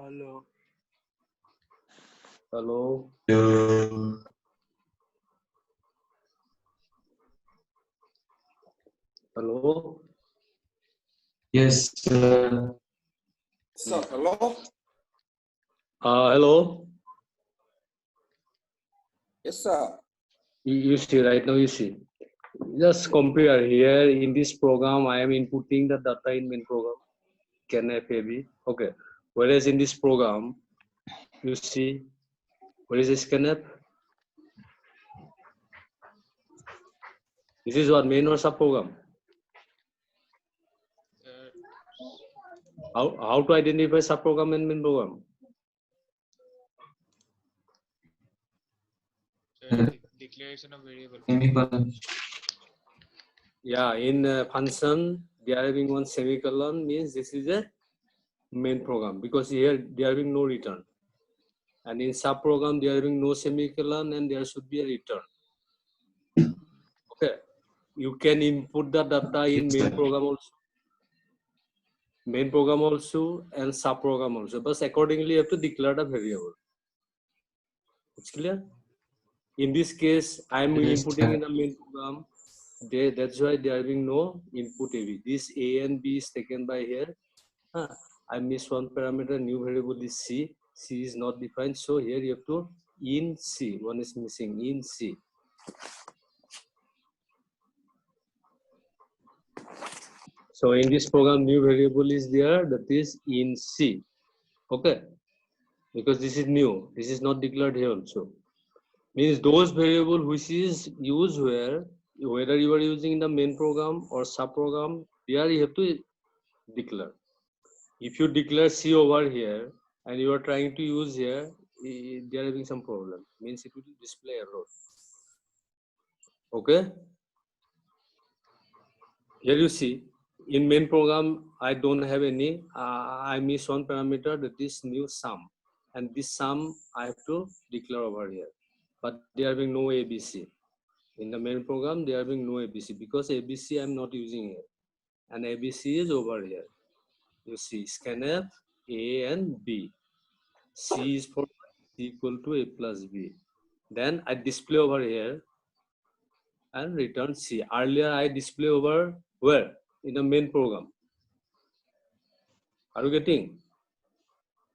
Hello. Hello. Hello. Yes. Sir, hello? Hello. Yes, sir. You see right now. You see. Just compare here in this program. I am inputting the data in main program. Scanf AB. Okay. Whereas in this program, you see, where is the scanf? This is what main or sub program. How to identify sub program and main program? Declaration of variable. Yeah, in function, deriving one semicolon means this is a main program because here deriving no return. And in sub program, deriving no semicolon and there should be a return. Okay. You can input the data in main program also. Main program also and sub program also. But accordingly, you have to declare the variable. It's clear? In this case, I am inputting in the main program. That's why they are having no input AB. This A and B is taken by here. I miss one parameter, new variable is C. C is not defined. So here you have to in C. One is missing in C. So in this program, new variable is there, that is in C. Okay. Because this is new. This is not declared here also. Means those variable which is used where, whether you are using in the main program or sub program, there you have to declare. If you declare C over here and you are trying to use here, they are having some problem. Means it will display error. Okay. Here you see, in main program, I don't have any. I miss one parameter, that is new sum, and this sum I have to declare over here. But they are having no ABC. In the main program, they are having no ABC because ABC I am not using here, and ABC is over here. You see, scanf A and B. C is for C equal to A plus B. Then I display over here and return C. Earlier I display over where? In the main program. Are you getting?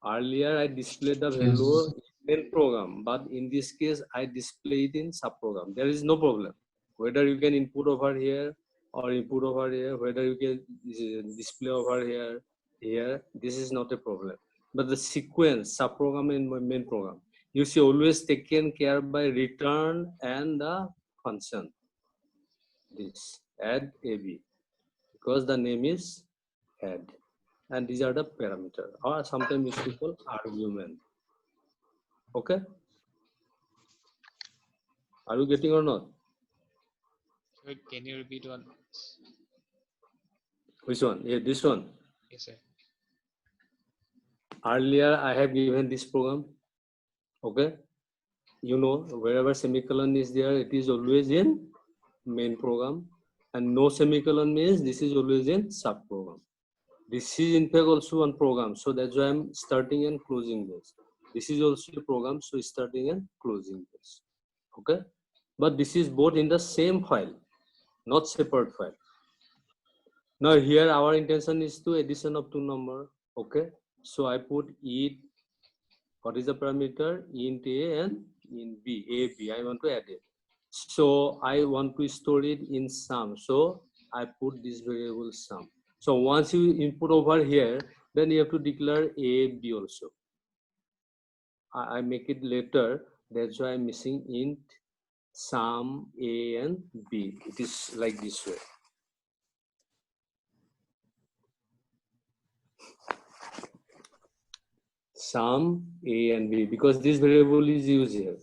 Earlier I displayed the value in main program, but in this case I display it in sub program. There is no problem. Whether you can input over here or input over here, whether you can display over here, this is not a problem. But the sequence, sub program and main program, you see always taken care by return and the function. This add AB because the name is add. And these are the parameter, or sometimes used to call argument. Okay, are you getting or not? Wait, can you repeat one? Which one? Yeah, this one. Yes, sir. Earlier I have given this program. Okay, you know, wherever semicolon is there, it is always in main program, and no semicolon means this is always in sub program. This is in fact also one program, so that's why I'm starting and closing this. This is also a program, so starting and closing this. Okay, but this is both in the same file, not separate file. Now here our intention is to addition of two number. Okay, so I put it. What is the parameter? Int A and int B. A, B. I want to add it. So I want to store it in sum. So I put this variable sum. So once you input over here, then you have to declare A, B also. I make it later. That's why I'm missing int sum A and B. It is like this way. Sum A and B, because this variable is used here.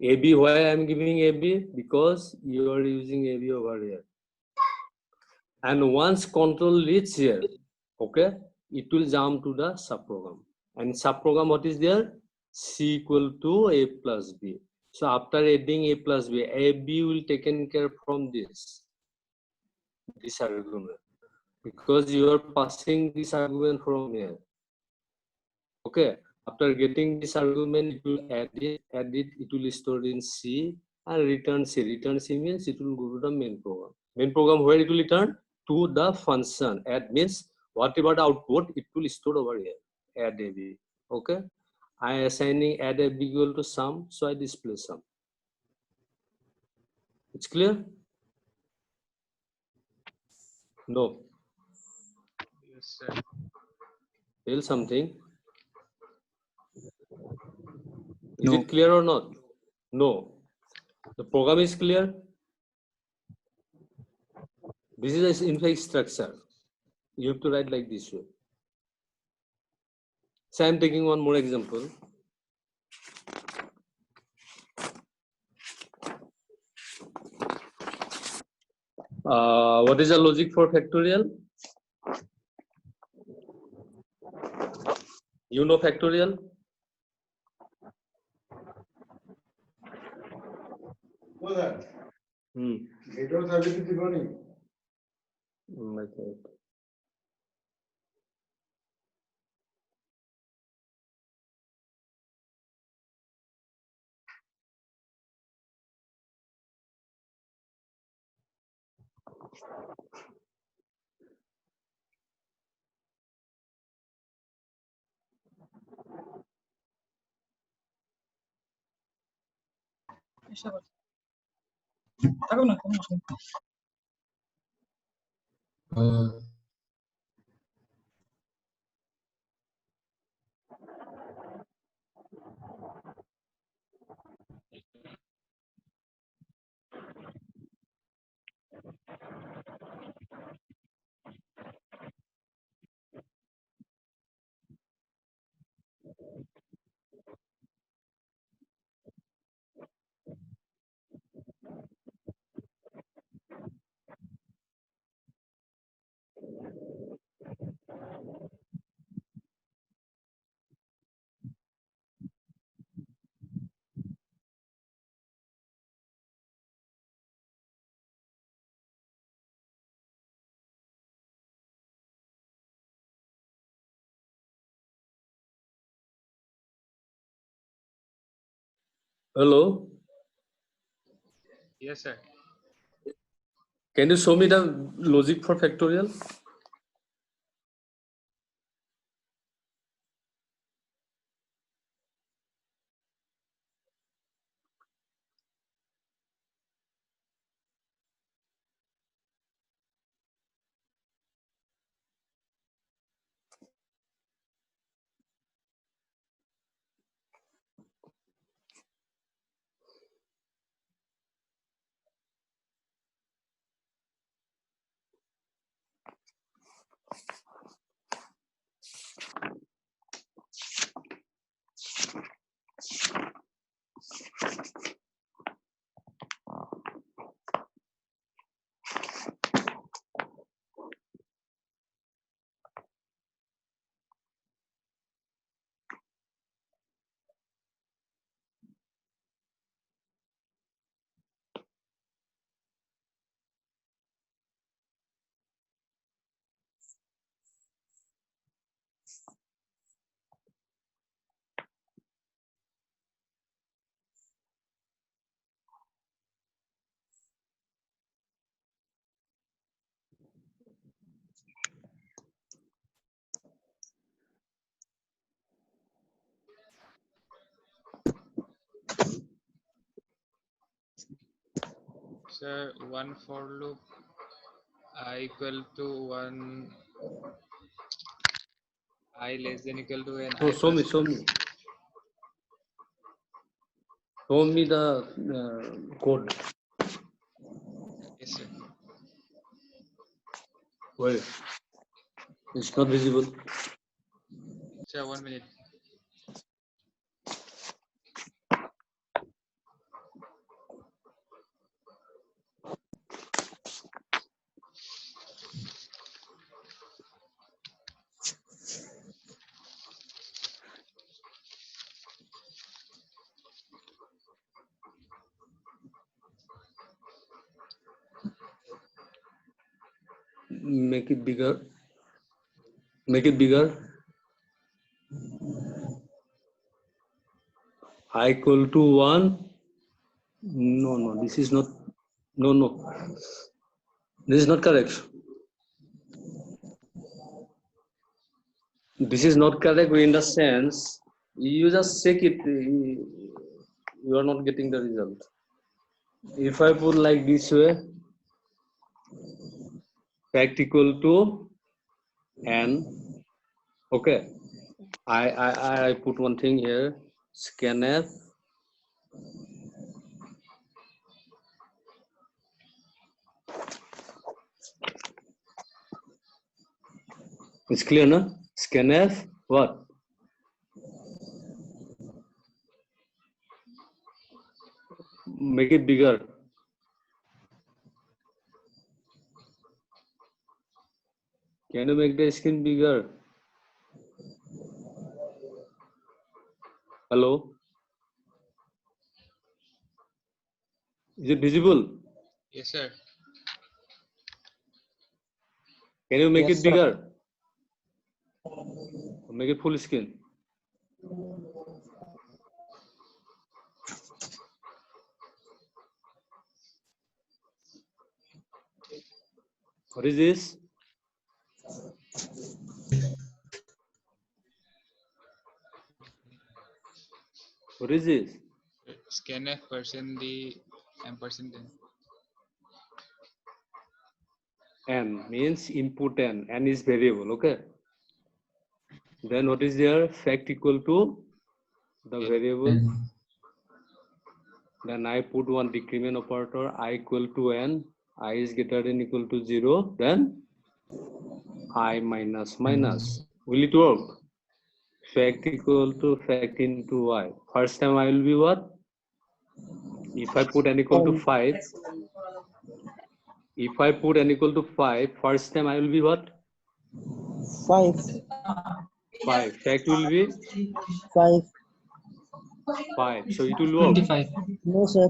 AB, why I am giving AB? Because you are using AB over here. And once control reaches here, okay, it will jump to the subprogram. And subprogram, what is there? C equal to A plus B. So after adding A plus B, AB will taken care from this argument. Because you are passing this argument from here. Okay, after getting this argument, it will add it, it will store in C and return C. Return C means it will go to the main program. Main program where it will return? To the function. Add means whatever the output, it will store over here. Add AB. Okay, I assigning add AB equal to sum, so I display sum. It's clear? No. Yes, sir. Tell something. Is No. it clear or not? No. The program is clear. This is in fact structure. You have to write like this way. So I am taking one more example. What is the logic for factorial? You know factorial? My God. Uh, Hello. Yes, sir. Can you show me the logic for factorial? Sir, one for loop I equal to one I less than equal to n No, I show me, plus show plus. me. Show me the code. Yes, sir. Where? It's not visible. Sir, 1 minute. Make it bigger. Make it bigger. I equal to 1. No, this is not. No. This is not correct. This is not correct in the sense you just check it. You are not getting the result. If I put like this way, fact equal to n. Okay. I put one thing here. Scanf. It's clear, no? Scanf what? Make it bigger. Can you make the screen bigger? Hello? Is it visible? Yes, sir. Can you make Yes, it sir. bigger? Make it full screen. What is this? What is this? Scanf %d ampersand n. N means input n is variable, okay? Then what is there? Fact equal to the N. variable. N. Then I put one decrement operator, I equal to n, I is greater than equal to 0, then I minus. Will it work? Fact equal to fact into y. First time I will be what? If I put n equal to 5, if I put n equal to 5, first time I will be what? 5. 5. Fact will be 5. 5. So it will work. 25. No, sir.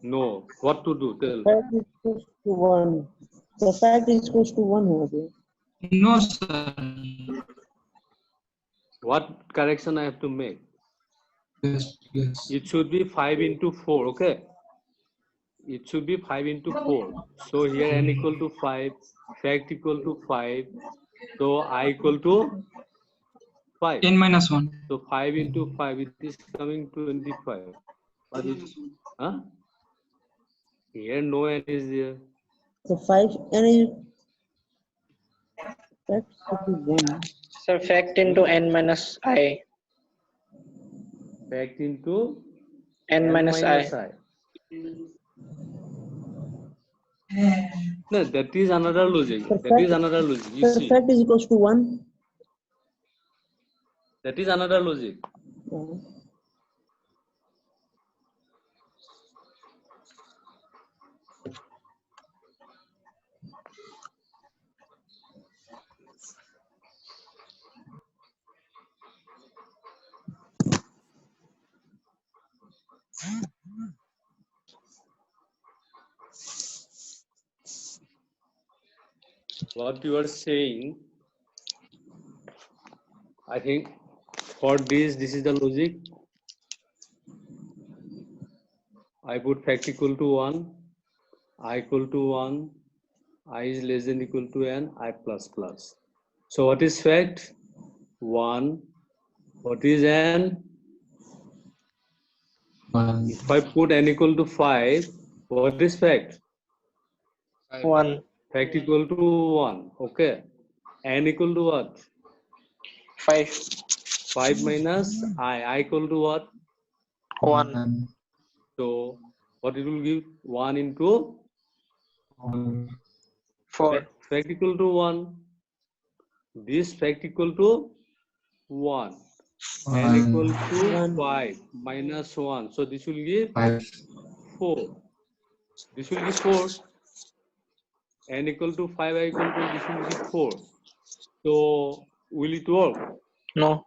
No. What to do? Tell. Fact is equals to 1. The fact is equals to 1 over there. No, sir. What correction I have to make? Yes. It should be 5 into 4, okay? It should be 5 into 4. So here n equal to 5, fact equal to 5. So I equal to 5. N minus 1. So 5 into 5, it is coming 25. But it, huh? Here no n is there. So 5 and is fact should be 1. Sir, fact into n minus I. Fact into N minus I. No, that is another logic. Sir, That is fact- another logic. You Sir, see, fact is equals to 1. that is another logic. What you are saying, I think for this is the logic. I put fact equal to 1, I equal to 1, I is less than equal to n, I plus plus. So what is fact? 1. What is n? 1. If I put n equal to 5, what is fact? 5. 1. Fact equal to 1. Okay. N equal to what? 5. 5 minus I equal to what? 1. So what it will give? 1 into 4. fact equal to 1. This fact equal to 1. N equal to 1. 5 minus 1. So this will give 5. 4. This will give 4. N equal to 5, I equal to, this will give 4. So will it work? No.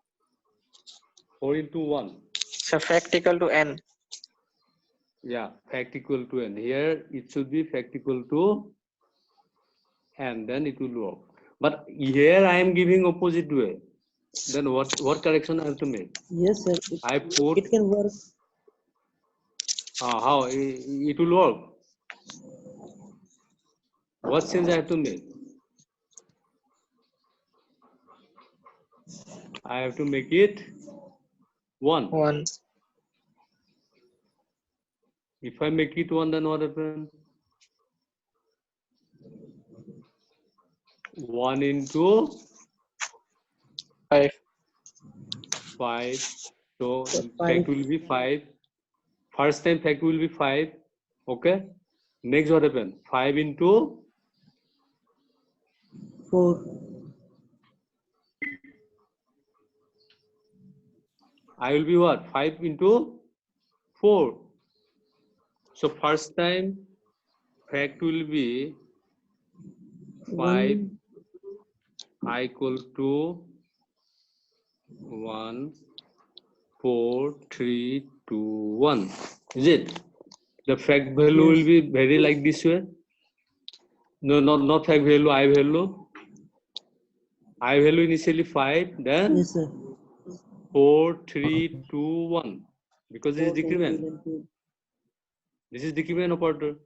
4 into 1. So fact equal to n. Yeah, fact equal to n. Here it should be fact equal to n, then it will work. But here I am giving opposite way. Then what correction I have to make? Yes, sir. I put It can work. how it will work. What change I have to make? I have to make it 1. 1. If I make it 1, then what happens? 1 into 5. 5. So So fact 5. will be 5. First time fact will be 5. Okay. Next what happens? 5 into 4. I will be what? 5 into 4. So first time fact will be 5 1. I equal to 1, 4, 3, 2, 1. Is it? The fact value will be very like this way. No, not fact value, I value. I value initially 5, then Yes, sir. 4, 3, 2, 1. Because this is 4, 10, decrement. 2. This is decrement operator.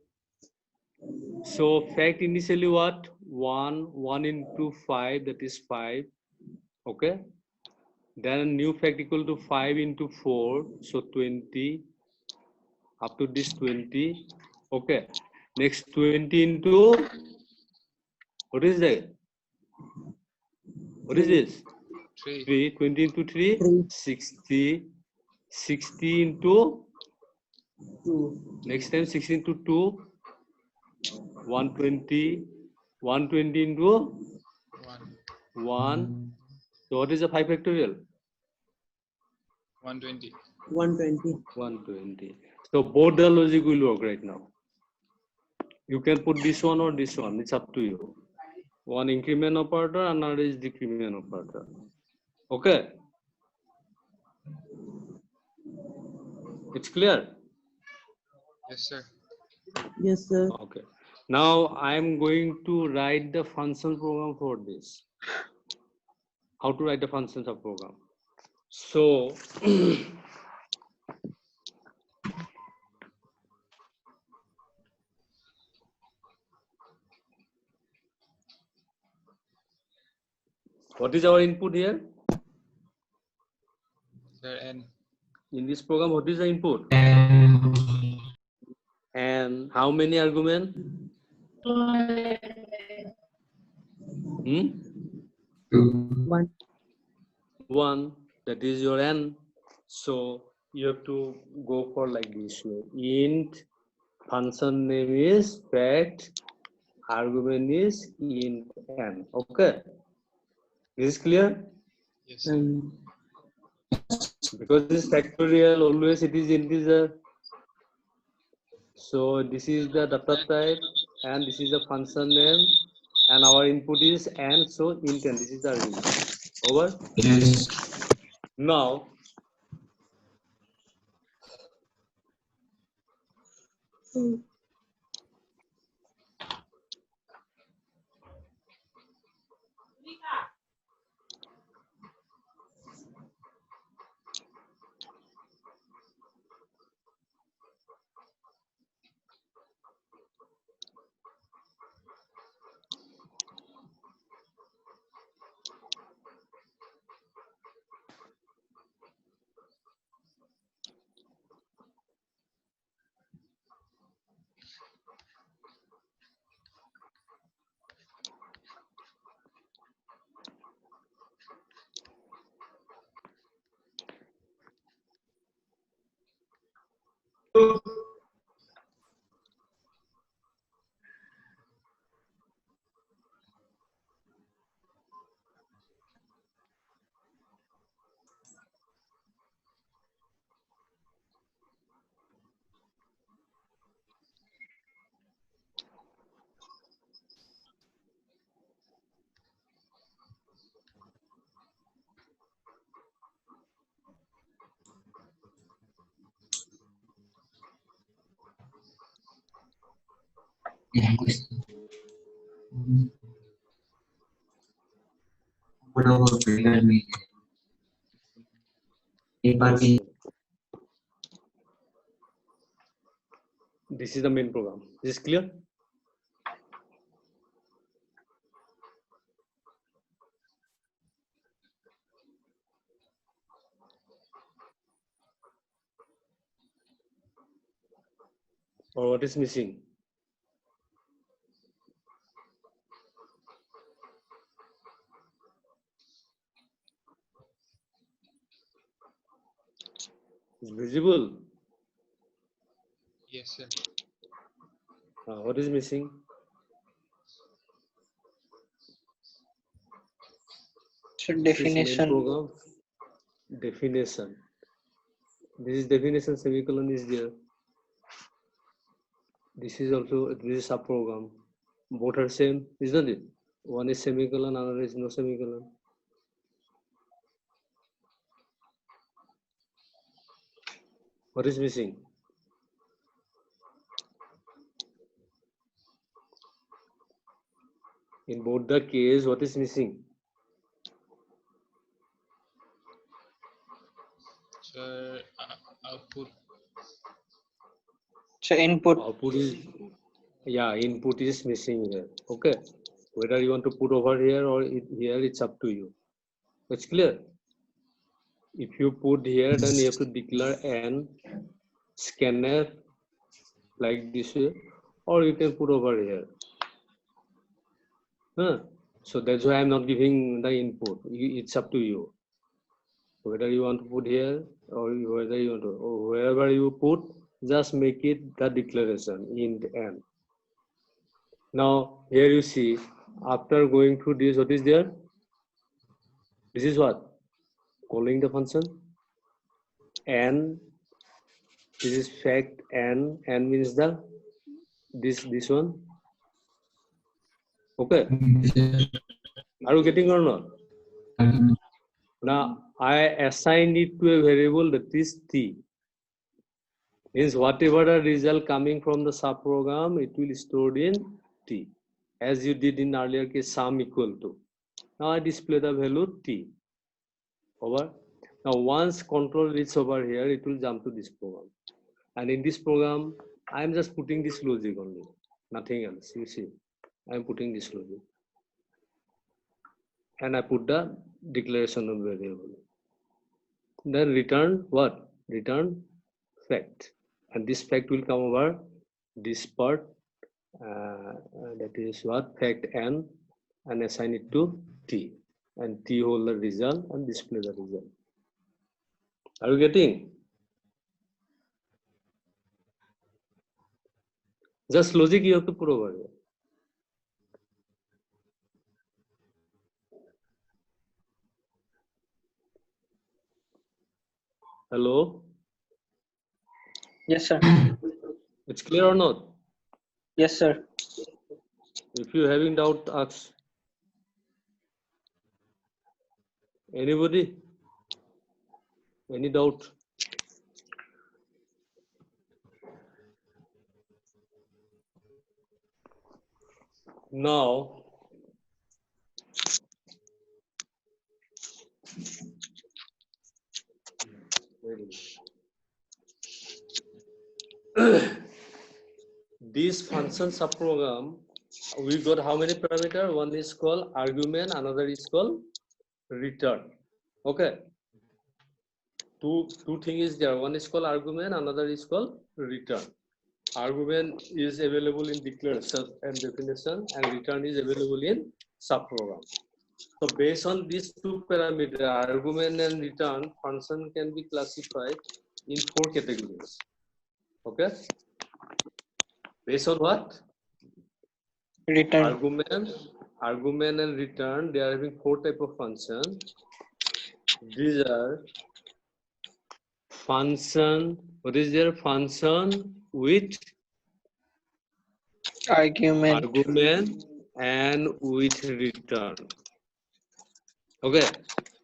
So fact initially what? 1 into 5, that is 5. Okay. Then new fact equal to 5 into 4, so 20. Up to this 20. Okay. Next 20 into, what is that? What is this? 3. 3. 20 into 3, 3. 60. 60 into, 2. next time 60 into 2, 120. 120 into 1. 1. So what is the 5 factorial? 120. 120. 120. So both the logic will work right now. You can put this one or this one. It's up to you. One increment operator, another is decrement operator. Okay. It's clear. Yes, sir. Yes, sir. Okay. Now I am going to write the function program for this. How to write the functions of program? So what is our input here? Sir, n. In this program, what is the input? And And how many arguments? 2. 1. 1. That is your n. So you have to go for like this way. Int function name is fact, argument is int n. Okay. Is this clear? Yes, sir. Because this factorial, always it is integer. So this is the data type and this is the function name and our input is n, so int n. This is the argument. Over. Yes. Now This is the main program. Is this clear? Or what is missing? It's visible. Yes, sir. What is missing? So This is main definition. program. Definition. This is definition, semicolon is there. This is also, this is subprogram. Both are same, isn't it? One is semicolon, another is no semicolon. What is missing? In both the case, what is missing? Sir, output. So input. Output is, yeah, input is missing here. Okay. Whether you want to put over here or here, it's up to you. It's clear. If you put here, then you have to declare an scanner like this way, or you can put over here. So that's why I'm not giving the input. It's up to you. Whether you want to put here or whether you want to, or wherever you put, just make it the declaration in the end. Now here you see, after going through this, what is there? This is what? Calling the function. And this is fact and means the this one. Okay. Are you getting or not? Now I assign it to a variable that is t. Means whatever the result coming from the subprogram, it will stored in t, as you did in earlier case sum equal to. Now I display the value t. Over. Now once control reaches over here, it will jump to this program. And in this program, I am just putting this logic only, nothing else. You see, I am putting this logic. And I put the declaration of variable. Then return what? Return fact. And this fact will come over this part, that is what? Fact n, and assign it to t. And t hold the result and display the result. Are you getting? Just logic you have to put over here. Hello? Yes, sir. It's clear or not? Yes, sir. If you having doubt, ask. Anybody? Any doubt? Now, this function subprogram, we got how many parameters? One is called argument, another is called return. Okay. Two things is there. One is called argument, another is called return. Argument is available in declaration and definition, and return is available in subprogram. So based on these two parameters, argument and return, function can be classified in 4 categories. Okay. Based on what? Return. Argument and return. They are having 4 type of function. These are function. What is their function with argument and with return? Okay.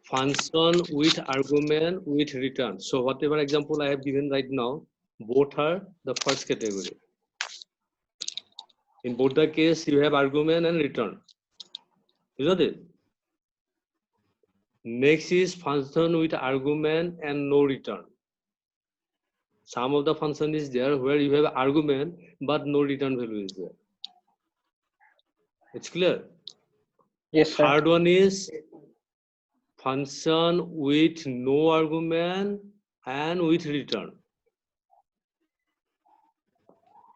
Function with argument with return. So whatever example I have given right now, both are the first category. In both the case, you have argument and return. Isn't it? Next is function with argument and no return. Some of the function is there where you have argument but no return value is there. It's clear? Yes, sir. Third one is function with no argument and with return.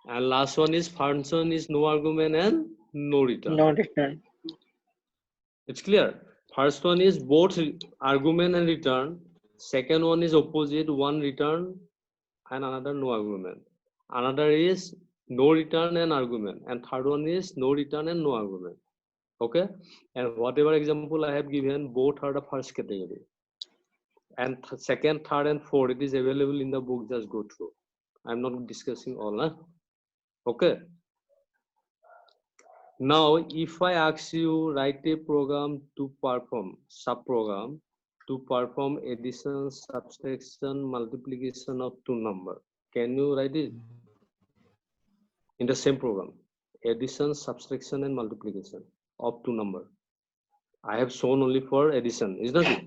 And last one is function is no argument and no return. No return. It's clear? First one is both argument and return. Second one is opposite, one return and another no argument. Another is no return and argument. And third one is no return and no argument. Okay? And whatever example I have given, both are the first category. And second, third, and fourth, it is available in the book. Just go through. I'm not discussing all. Huh? Okay. Now, if I ask you write a program to perform subprogram to perform addition, subtraction, multiplication of 2 numbers, can you write it in the same program? Addition, subtraction, and multiplication of 2 numbers. I have shown only for addition, isn't it?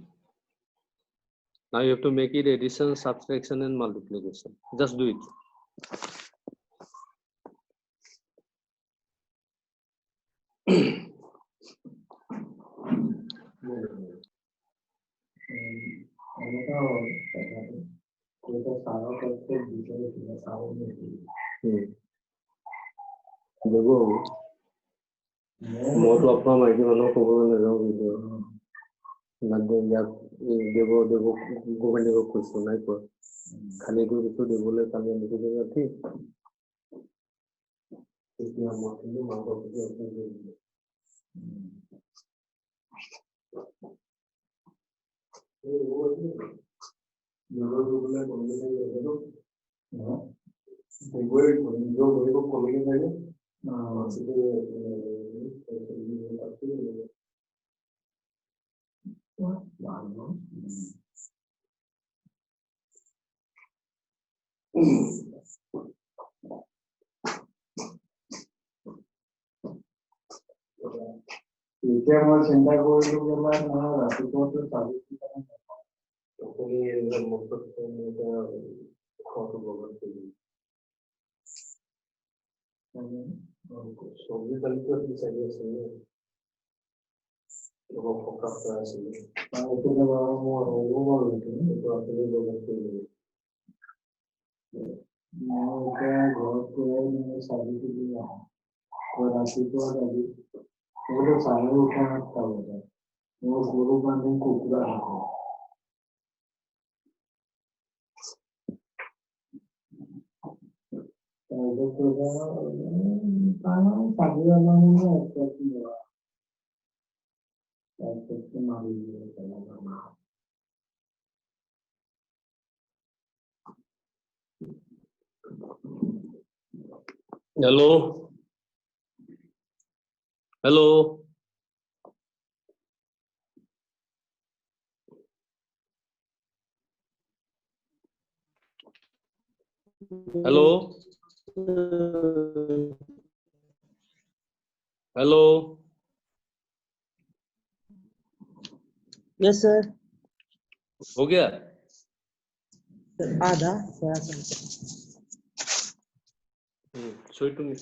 Now you have to make it addition, subtraction, and multiplication. Just do it. মই তো আপোনাৰ মাইকী মানুহক ক'বলৈ নাযাওঁ কিন্তু দেৱ গোবিন্দক কৈছো নাই কোৱা খালি এইটো দিবলৈ কালি আনিছো ঠিক এতিয়া মই কিন্তু মাকৰ প্ৰতি এতিয়া মই চিন্তা কৰিলো বোলে নহয় ৰাতিপুৱাটো চাবি আপুনি মুখত খোৱাটো বগত কৰি চব্জি দালিটো বিচাৰি আছে অলপ ফকাছ কৰা আছিলে এইটো মই এইটো আপুনি বগত কৰি মই এতিয়া ঘৰত গৈ চাবিটো দি আহোঁ ৰাতিপুৱা দালি वो सारे उठा था वो गुरु बांधे कुकुरा है तो पाना पानी वाला नहीं है कैसी हुआ कैसे मारी hello Hello. Hello. Hello. Yes, sir. हो गया? आधा थोड़ा सा Show it to me.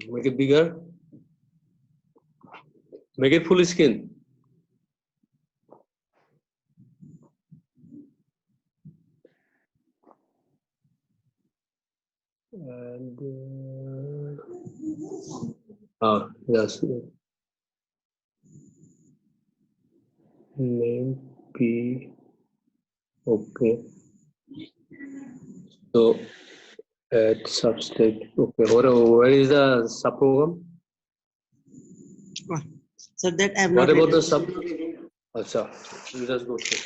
Make it bigger. Make it full screen. And yes, name P. Okay. So add substate. Okay. Where is the subprogram? So that I'm What not about the ready. sub? Acha, you just go through.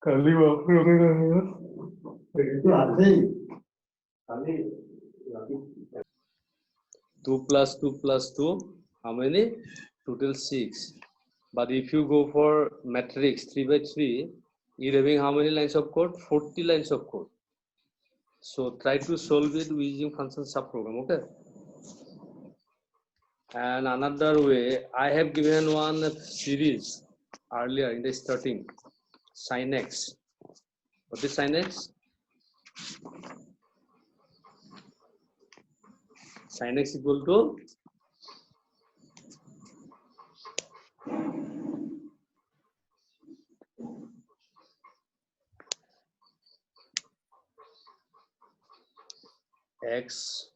কালি বাপরে Two plus 2, how many? Total 6. But if you go for matrix 3 by 3, you're having how many lines of code? 40 lines of code. So try to solve it using function subprogram, okay? And another way, I have given one series earlier in the starting, sin x. What is sin x? Sin x equal to x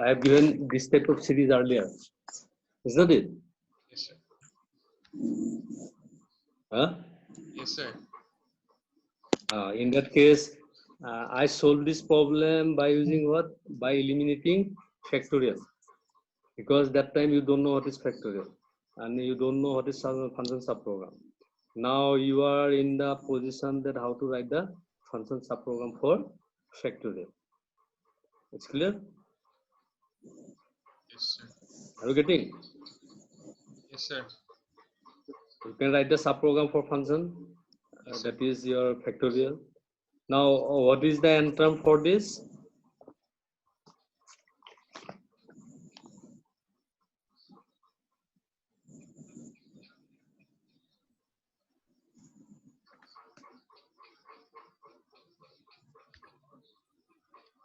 I have given this type of series earlier, isn't it? Yes, sir. Huh? Yes, sir. In that case, I solved this problem by using what? By eliminating factorial. Because that time you don't know what is factorial and you don't know what is function subprogram. Now you are in the position that how to write the function subprogram for factorial. It's clear? Yes, sir. Are you getting? Yes, sir. You can write the subprogram for function. Yes, sir. That is your factorial. Now, what is the end term for this?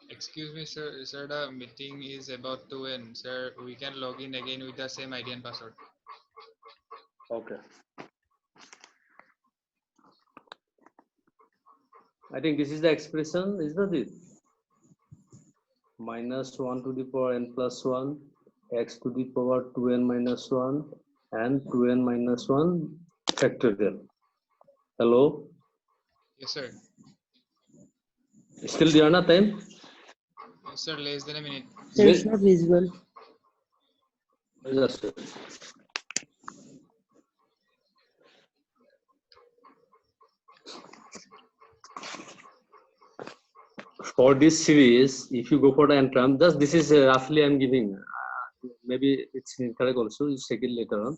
Excuse me, sir. Sir, the meeting is about to end. Sir, we can log in again with the same ID and password. Okay. I think this is the expression, is not it? Minus 1 to the power n plus 1, x to the power 2n minus 1, and 2n minus 1 factorial. Hello? Yes, sir. Still there na time? Yes, sir. Less than a minute. So it's not visible. Yes, sir. For this series, if you go for the end term, just this is roughly I'm giving. Maybe it's incorrect also. You check it later on.